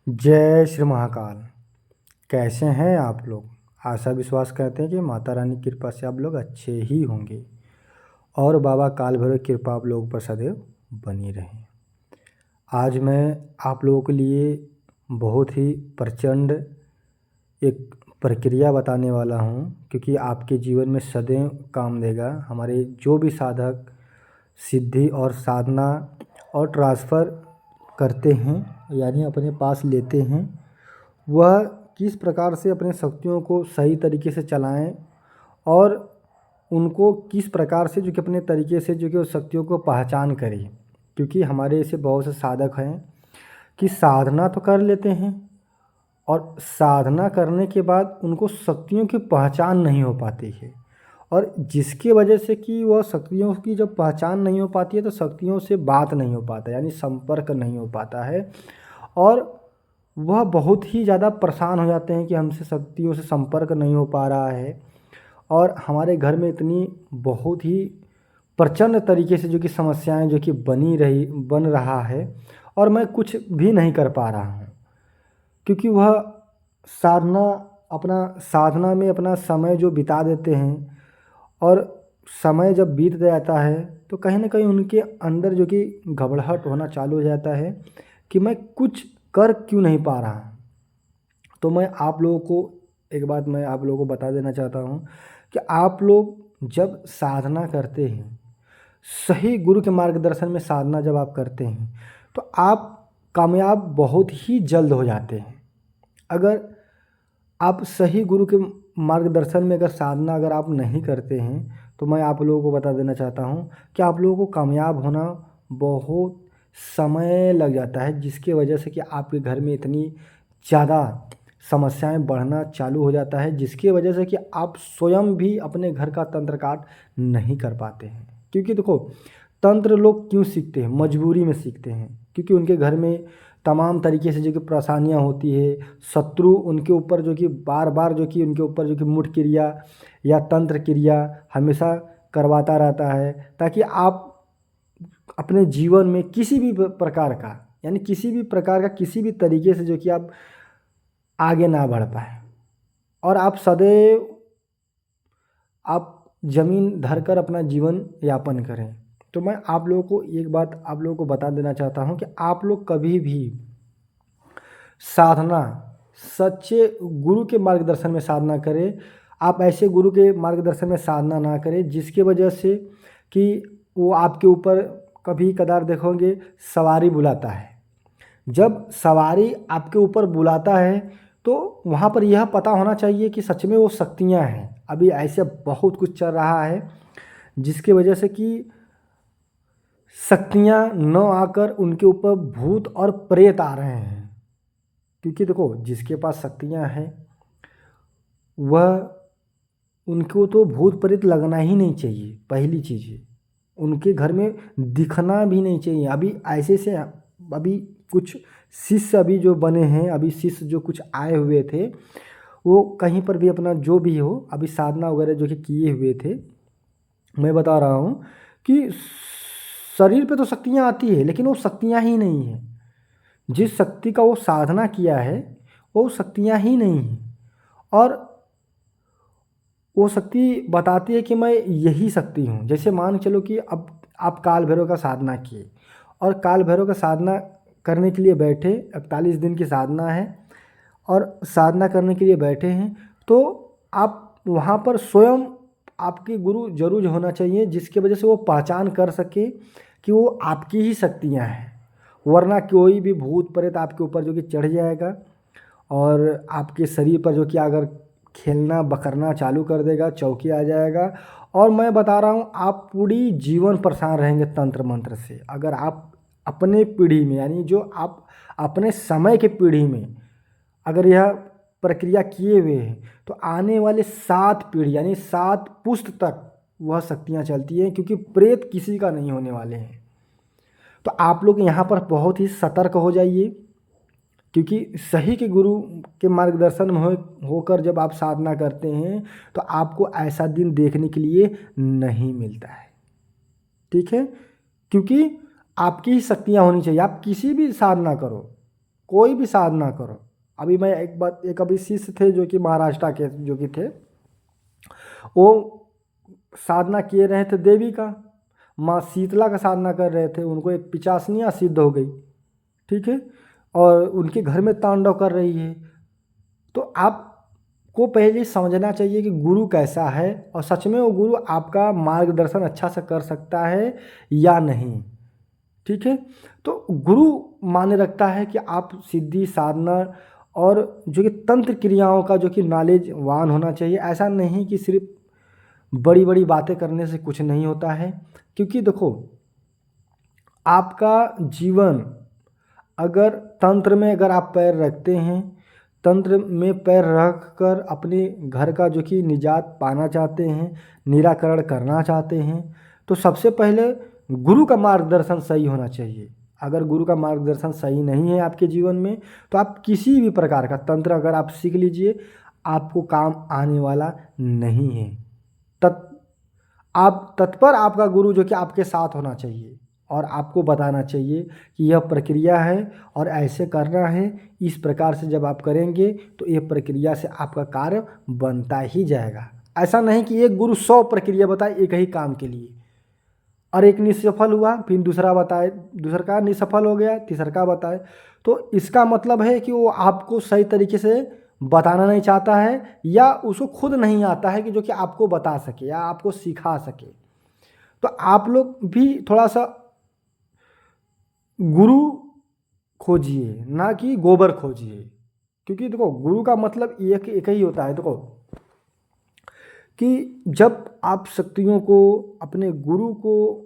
जय श्री महाकाल। कैसे हैं आप लोग? आशा विश्वास करते हैं कि माता रानी की कृपा से आप लोग अच्छे ही होंगे और बाबा काल भैरव की कृपा आप लोगों पर सदैव बनी रहे। आज मैं आप लोगों के लिए बहुत ही प्रचंड एक प्रक्रिया बताने वाला हूँ, क्योंकि आपके जीवन में सदैव काम देगा। हमारे जो भी साधक सिद्धि और साधना और ट्रांसफ़र करते हैं, यानी अपने पास लेते हैं, वह किस प्रकार से अपने शक्तियों को सही तरीके से चलाएं और उनको किस प्रकार से जो कि अपने तरीके से जो कि उस शक्तियों को पहचान करें। क्योंकि हमारे ऐसे बहुत से साधक हैं कि साधना तो कर लेते हैं और साधना करने के बाद उनको शक्तियों की पहचान नहीं हो पाती है, और जिसकी वजह से कि वह शक्तियों की जब पहचान नहीं हो पाती है तो शक्तियों से बात नहीं हो पाता, यानी संपर्क नहीं हो पाता है, और वह बहुत ही ज़्यादा परेशान हो जाते हैं कि हमसे शक्तियों से संपर्क नहीं हो पा रहा है और हमारे घर में इतनी बहुत ही प्रचंड तरीके से जो कि समस्याएं जो कि बन रहा है और मैं कुछ भी नहीं कर पा रहा हूँ, क्योंकि वह साधना साधना में अपना समय जो बिता देते हैं और समय जब बीत जाता है तो कहीं ना कहीं उनके अंदर जो कि घबराहट होना चालू हो जाता है कि मैं कुछ कर क्यों नहीं पा रहा हूँ। तो मैं आप लोगों को एक बात मैं आप लोगों को बता देना चाहता हूँ कि आप लोग जब साधना करते हैं, सही गुरु के मार्गदर्शन में साधना जब आप करते हैं तो आप कामयाब बहुत ही जल्द हो जाते हैं। अगर आप सही गुरु के मार्गदर्शन में अगर साधना अगर आप नहीं करते हैं तो मैं आप लोगों को बता देना चाहता हूँ कि आप लोगों को कामयाब होना बहुत समय लग जाता है, जिसकी वजह से कि आपके घर में इतनी ज़्यादा समस्याएं बढ़ना चालू हो जाता है, जिसकी वजह से कि आप स्वयं भी अपने घर का तंत्र काट नहीं कर पाते हैं। क्योंकि देखो, तंत्र लोग क्यों सीखते हैं? मजबूरी में सीखते हैं, क्योंकि उनके घर में तमाम तरीके से जो कि परेशानियाँ होती है, शत्रु उनके ऊपर जो कि बार बार जो कि उनके ऊपर जो कि मुठ क्रिया या तंत्र क्रिया हमेशा करवाता रहता है, ताकि आप अपने जीवन में किसी भी प्रकार का, यानी किसी भी प्रकार का किसी भी तरीके से जो कि आप आगे ना बढ़ पाए और आप सदैव आप ज़मीन धरकर अपना जीवन यापन करें। तो मैं आप लोगों को एक बात आप लोगों को बता देना चाहता हूँ कि आप लोग कभी भी साधना सच्चे गुरु के मार्गदर्शन में साधना करें। आप ऐसे गुरु के मार्गदर्शन में साधना ना करें जिसके वजह से कि वो आपके ऊपर कभी कदार देखोगे सवारी बुलाता है। जब सवारी आपके ऊपर बुलाता है तो वहाँ पर यह पता होना चाहिए कि सच में वो शक्तियाँ हैं। अभी ऐसे बहुत कुछ चल रहा है जिसकी वजह से कि शक्तियाँ न आकर उनके ऊपर भूत और प्रेत आ रहे हैं। क्योंकि देखो, जिसके पास शक्तियाँ हैं वह उनको तो भूत प्रेत लगना ही नहीं चाहिए। पहली चीज़ है, उनके घर में दिखना भी नहीं चाहिए। अभी ऐसे से अभी कुछ शिष्य अभी जो बने हैं, अभी शिष्य जो कुछ आए हुए थे, वो कहीं पर भी अपना जो भी हो अभी साधना वगैरह जो कि किए हुए थे, मैं बता रहा हूँ कि शरीर पे तो शक्तियाँ आती है लेकिन वो शक्तियाँ ही नहीं है। जिस शक्ति का वो साधना किया है वो शक्तियाँ ही नहीं हैं, और वो शक्ति बताती है कि मैं यही शक्ति हूँ। जैसे मान के चलो कि अब आप काल भैरव का साधना किए और काल भैरव का साधना करने के लिए बैठे, 41 दिन की साधना है और साधना करने के लिए बैठे हैं, तो आप वहाँ पर स्वयं आपके गुरु जरूर होना चाहिए जिसकी वजह से वो पहचान कर सके कि वो आपकी ही शक्तियाँ हैं। वरना कोई भी भूत प्रेत आपके ऊपर जो कि चढ़ जाएगा और आपके शरीर पर जो कि अगर खेलना बकरना चालू कर देगा, चौकी आ जाएगा, और मैं बता रहा हूँ आप पूरी जीवन परेशान रहेंगे तंत्र मंत्र से। अगर आप अपने पीढ़ी में, यानी जो आप अपने समय के पीढ़ी में अगर यह प्रक्रिया किए हुए हैं तो आने वाले 7 पीढ़ी यानी 7 पुश्त तक वह शक्तियाँ चलती हैं, क्योंकि प्रेत किसी का नहीं होने वाले हैं। तो आप लोग यहाँ पर बहुत ही सतर्क हो जाइए, क्योंकि सही के गुरु के मार्गदर्शन में होकर जब आप साधना करते हैं तो आपको ऐसा दिन देखने के लिए नहीं मिलता है। ठीक है? क्योंकि आपकी ही शक्तियाँ होनी चाहिए। आप किसी भी साधना करो, कोई भी साधना करो। अभी मैं एक अभी शिष्य थे जो कि महाराष्ट्र के जो कि थे, वो साधना किए रहे थे देवी का, माँ शीतला का साधना कर रहे थे। उनको एक पिचासनियाँ सिद्ध हो गई, ठीक है, और उनके घर में तांडव कर रही है। तो आपको पहले समझना चाहिए कि गुरु कैसा है और सच में वो गुरु आपका मार्गदर्शन अच्छा से कर सकता है या नहीं, ठीक है। तो गुरु माने रखता है कि आप सिद्धि साधना और जो कि तंत्र क्रियाओं का जो कि नॉलेजवान होना चाहिए। ऐसा नहीं कि सिर्फ बड़ी बड़ी बातें करने से कुछ नहीं होता है, क्योंकि देखो आपका जीवन अगर तंत्र में अगर आप पैर रखते हैं, तंत्र में पैर रख कर अपने घर का जो कि निजात पाना चाहते हैं, निराकरण करना चाहते हैं, तो सबसे पहले गुरु का मार्गदर्शन सही होना चाहिए। अगर गुरु का मार्गदर्शन सही नहीं है आपके जीवन में, तो आप किसी भी प्रकार का तंत्र अगर आप सीख लीजिए, आपको काम आने वाला नहीं है। आप तत्पर आपका गुरु जो कि आपके साथ होना चाहिए और आपको बताना चाहिए कि यह प्रक्रिया है और ऐसे करना है, इस प्रकार से जब आप करेंगे तो यह प्रक्रिया से आपका कार्य बनता ही जाएगा। ऐसा नहीं कि एक गुरु 100 प्रक्रिया बताए एक ही काम के लिए और एक निसफल हुआ, फिर दूसरा बताए, दूसरा का निसफल हो गया, तीसरा का बताए, तो इसका मतलब है कि वो आपको सही तरीके से बताना नहीं चाहता है या उसको खुद नहीं आता है कि जो कि आपको बता सके या आपको सिखा सके। तो आप लोग भी थोड़ा सा गुरु खोजिए, ना कि गोबर खोजिए, क्योंकि देखो गुरु का मतलब एक ही होता है। देखो कि जब आप शक्तियों को, अपने गुरु को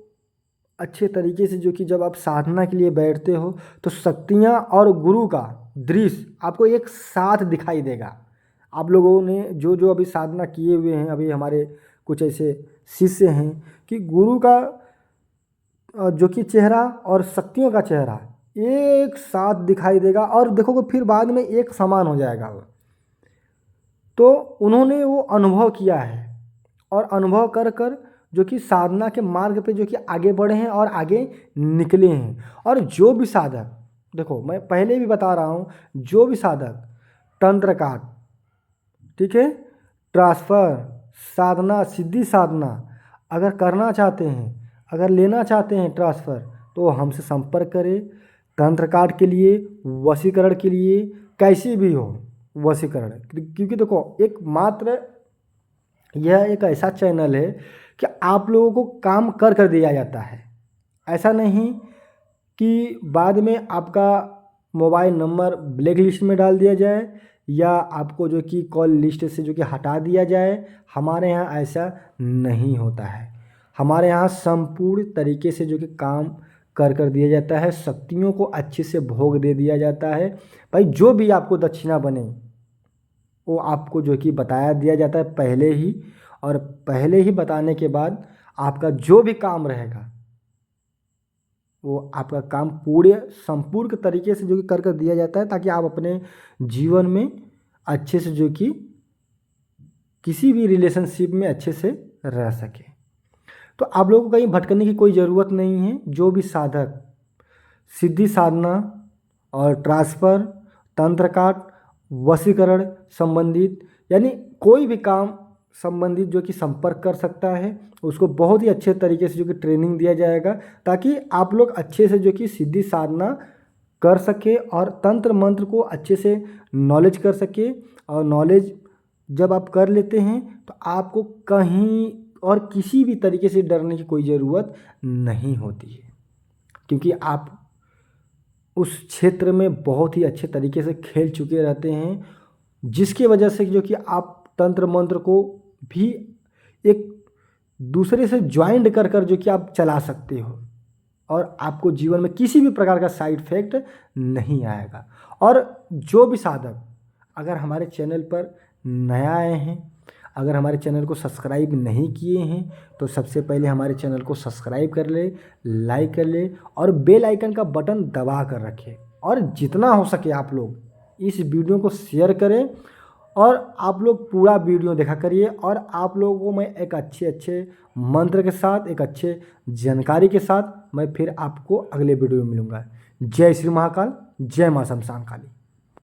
अच्छे तरीके से जो कि जब आप साधना के लिए बैठते हो तो शक्तियाँ और गुरु का दृश्य आपको एक साथ दिखाई देगा। आप लोगों ने जो जो अभी साधना किए हुए हैं, अभी हमारे कुछ ऐसे शिष्य हैं कि गुरु का जो कि चेहरा और शक्तियों का चेहरा एक साथ दिखाई देगा और देखोगे फिर बाद में एक समान हो जाएगा वो। तो उन्होंने वो अनुभव किया है और अनुभव कर कर जो कि साधना के मार्ग पे जो कि आगे बढ़े हैं और आगे निकले हैं। और जो भी साधक, देखो मैं पहले भी बता रहा हूँ, जो भी साधक तंत्र का, ठीक है, ट्रांसफ़र साधना, सिद्धि साधना अगर करना चाहते हैं, अगर लेना चाहते हैं ट्रांसफ़र, तो हमसे संपर्क करें। तंत्र काट के लिए, वशीकरण के लिए, कैसी भी हो वशीकरण, क्योंकि देखो एक मात्र यह एक ऐसा चैनल है कि आप लोगों को काम कर कर दिया जाता है। ऐसा नहीं कि बाद में आपका मोबाइल नंबर ब्लैक लिस्ट में डाल दिया जाए या आपको जो कि कॉल लिस्ट से जो कि हटा दिया जाए। हमारे यहाँ ऐसा नहीं होता है। हमारे यहाँ संपूर्ण तरीके से जो कि काम कर कर दिया जाता है, शक्तियों को अच्छे से भोग दे दिया जाता है। भाई जो भी आपको दक्षिणा बने वो आपको जो कि बताया दिया जाता है पहले ही, और पहले ही बताने के बाद आपका जो भी काम रहेगा वो आपका काम पूरे संपूर्ण तरीके से जो कि कर कर दिया जाता है, ताकि आप अपने जीवन में अच्छे से जो कि किसी भी रिलेशनशिप में अच्छे से रह सके। तो आप लोगों को कहीं भटकने की कोई ज़रूरत नहीं है। जो भी साधक सिद्धि साधना और ट्रांसफ़र, तंत्र काट, वशीकरण संबंधित यानी कोई भी काम संबंधित जो कि संपर्क कर सकता है, उसको बहुत ही अच्छे तरीके से जो कि ट्रेनिंग दिया जाएगा, ताकि आप लोग अच्छे से जो कि सिद्धि साधना कर सके और तंत्र मंत्र को अच्छे से नॉलेज कर सके। और नॉलेज जब आप कर लेते हैं तो आपको कहीं और किसी भी तरीके से डरने की कोई ज़रूरत नहीं होती है, क्योंकि आप उस क्षेत्र में बहुत ही अच्छे तरीके से खेल चुके रहते हैं, जिसकी वजह से जो कि आप तंत्र मंत्र को भी एक दूसरे से ज्वाइंट कर कर जो कि आप चला सकते हो और आपको जीवन में किसी भी प्रकार का साइड इफेक्ट नहीं आएगा। और जो भी साधक अगर हमारे चैनल पर नया आए हैं, अगर हमारे चैनल को सब्सक्राइब नहीं किए हैं, तो सबसे पहले हमारे चैनल को सब्सक्राइब कर ले, लाइक कर ले और बेल आइकन का बटन दबा कर रखें। और जितना हो सके आप लोग इस वीडियो को शेयर करें और आप लोग पूरा वीडियो देखा करिए। और आप लोगों को मैं एक अच्छे मंत्र के साथ, एक अच्छे जानकारी के साथ मैं फिर आपको अगले वीडियो में मिलूँगा। जय श्री महाकाल, जय माँ शमशान काली।